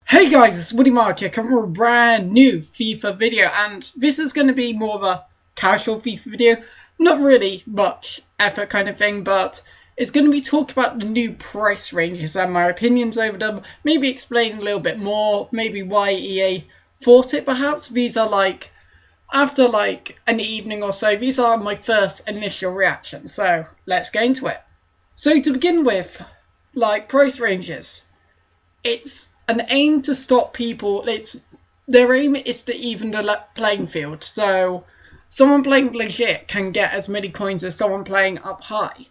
Hey guys, it's Woody Mark here, coming with a brand new FIFA video, and this is going to be more of a casual FIFA video, not really much effort kind of thing, but it's going to be talking about the new price ranges and my opinions over them, maybe explain a little bit more, maybe why EA thought it perhaps. These are after an evening or so, these are my first initial reactions, so let's get into it. So to begin with, price ranges, it's an aim to stop people. Their aim is to even the playing field. So someone playing legit can get as many coins as someone playing up high.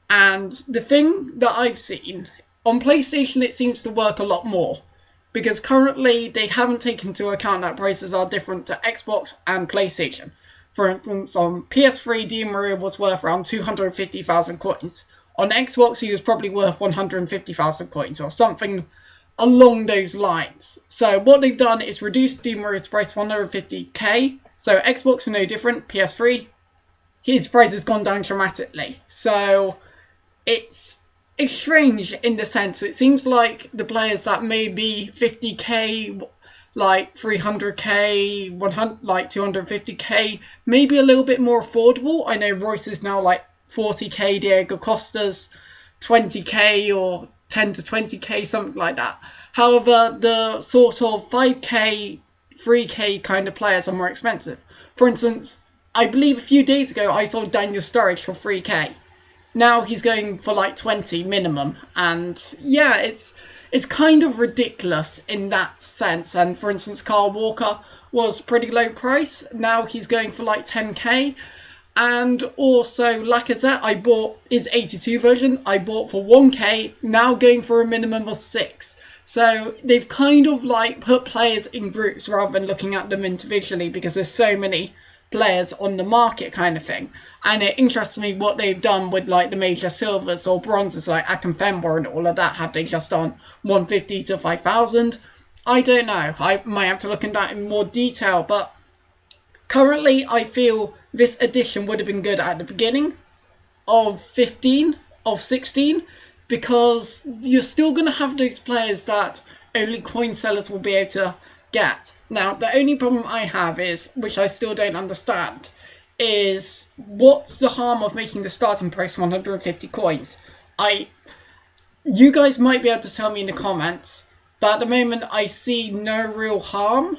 And the thing that I've seen on PlayStation, it seems to work a lot more, because currently they haven't taken into account that prices are different to Xbox and PlayStation. For instance, on PS3, Di Maria was worth around 250,000 coins. On Xbox, he was probably worth 150,000 coins or something along those lines. So what they've done is reduce Di Maria's price to 150k. So Xbox are no different. PS3, his price has gone down dramatically. So it's strange in the sense it seems like the players that may be 50k, 300k, 100, 250k, maybe a little bit more affordable. I know Royce is now 40k, Diego Costa's 20k or 10 to 20k, something like that. However, the sort of 5k, 3k kind of players are more expensive. For instance, I believe a few days ago I saw Daniel Sturridge for 3k. Now he's going for 20 minimum, and yeah, it's kind of ridiculous in that sense. And for instance, Kyle Walker was pretty low price. Now he's going for 10k. And also Lacazette, I bought his 82 version, I bought for 1k, now going for a minimum of 6. So they've kind of put players in groups rather than looking at them individually, because there's so many players on the market kind of thing. And it interests me what they've done with the major silvers or bronzes like Akinfenwa and all of that. Have they just done 150 to 5,000? I don't know. I might have to look into that in more detail, but currently I feel this edition would have been good at the beginning of 16, because you're still going to have those players that only coin sellers will be able to get. Now, the only problem I have is, which I still don't understand, is what's the harm of making the starting price 150 coins? You guys might be able to tell me in the comments, but at the moment I see no real harm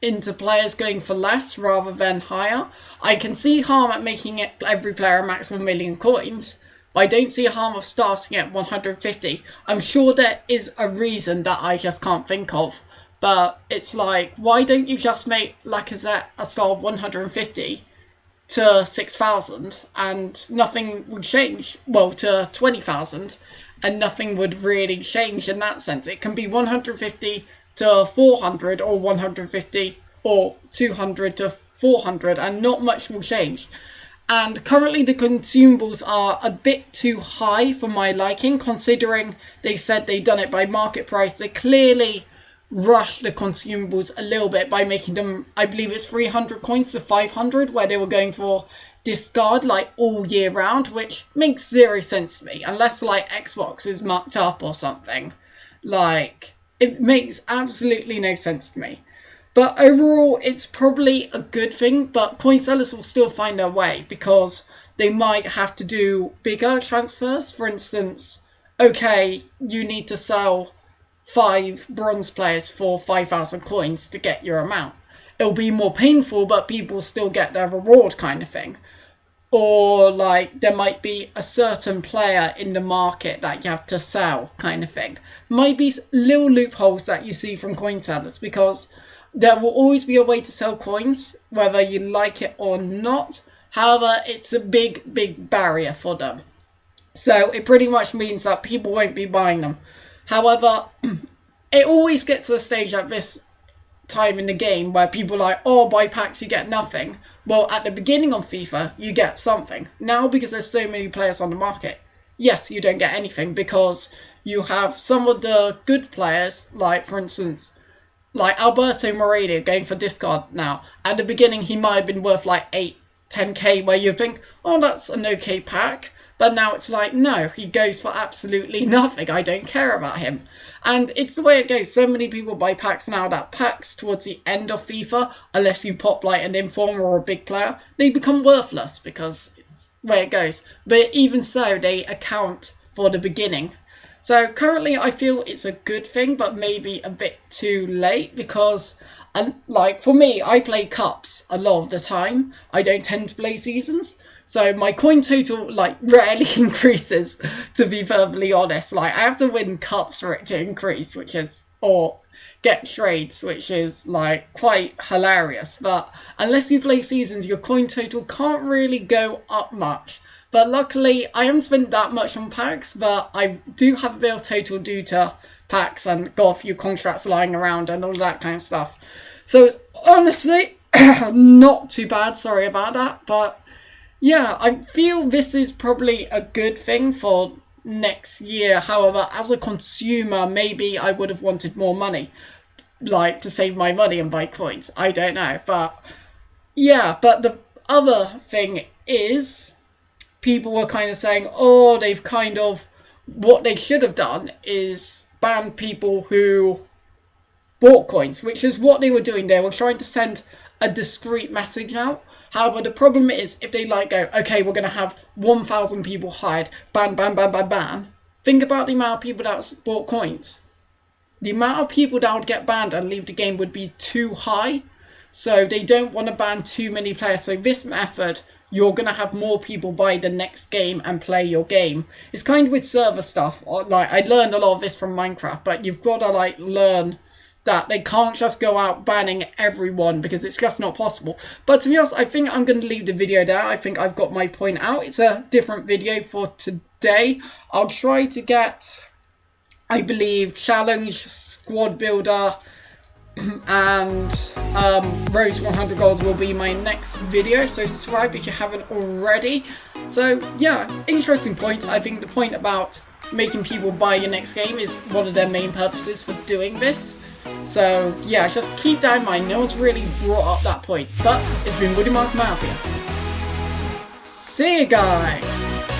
into players going for less rather than higher. I can see harm at making it every player a max of 1 million coins, but I don't see a harm of starting at 150. I'm sure there is a reason that I just can't think of, but it's why don't you just make Lacazette a star of 150 to 6,000 and nothing would change? Well, to 20,000 and nothing would really change in that sense. It can be 150 to 400 or 150 or 200 to 400 and not much will change. And currently the consumables are a bit too high for my liking, considering they said they'd done it by market price. They clearly rushed the consumables a little bit by making them, I believe it's 300 coins to 500, where they were going for discard all year round, which makes zero sense to me, unless Xbox is marked up or something. It makes absolutely no sense to me. But overall, it's probably a good thing, but coin sellers will still find their way, because they might have to do bigger transfers. For instance, okay, you need to sell 5 bronze players for 5,000 coins to get your amount. It'll be more painful, but people still get their reward kind of thing. Or there might be a certain player in the market that you have to sell kind of thing. Might be little loopholes that you see from coin sellers, because there will always be a way to sell coins, whether you like it or not. However, it's a big barrier for them. So it pretty much means that people won't be buying them. However, it always gets to the stage at this time in the game where people are oh, buy packs, you get nothing. Well, at the beginning of FIFA, you get something. Now, because there's so many players on the market, yes, you don't get anything, because you have some of the good players, for instance, Alberto Moreno going for discard now. At the beginning, he might have been worth 8, 10k, where you think, oh, that's an okay pack. But now it's like, no, he goes for absolutely nothing. I don't care about him. And it's the way it goes. So many people buy packs now that packs towards the end of FIFA, unless you pop like an informer or a big player, they become worthless because it's the way it goes. But even so, they account for the beginning. So currently I feel it's a good thing, but maybe a bit too late because, like, for me, I play cups a lot of the time. I don't tend to play seasons. So my coin total, like, rarely increases, to be perfectly honest. Like, I have to win cups for it to increase, which is, or get trades, which is, like, quite hilarious. But unless you play seasons, your coin total can't really go up much. But luckily, I haven't spent that much on packs, but I do have a bit of total due to packs and got a few contracts lying around and all that kind of stuff. So it's honestly not too bad, sorry about that, but yeah, I feel this is probably a good thing for next year. However, as a consumer, maybe I would have wanted more money, like to save my money and buy coins. I don't know. But yeah, but the other thing is people were kind of saying, oh, they've kind of, what they should have done is ban people who bought coins, which is what they were doing. They were trying to send a discreet message out. However, the problem is if they like go, okay, we're going to have 1,000 people hired, ban, ban, ban, ban, ban. Think about the amount of people that bought coins. The amount of people that would get banned and leave the game would be too high. So they don't want to ban too many players. So this method, you're going to have more people buy the next game and play your game. It's kind of with server stuff. Like, I learned a lot of this from Minecraft, but you've got to like learn that they can't just go out banning everyone because it's just not possible. But to be honest, I think I'm going to leave the video there. I think I've got my point out. It's a different video for today. I'll try to get, I believe, challenge, squad builder, and road to 100 goals will be my next video. So subscribe if you haven't already. So yeah, interesting points. I think the point about making people buy your next game is one of their main purposes for doing this. So yeah, just keep that in mind. No one's really brought up that point. But it's been Woody Mark Mafia. See you guys!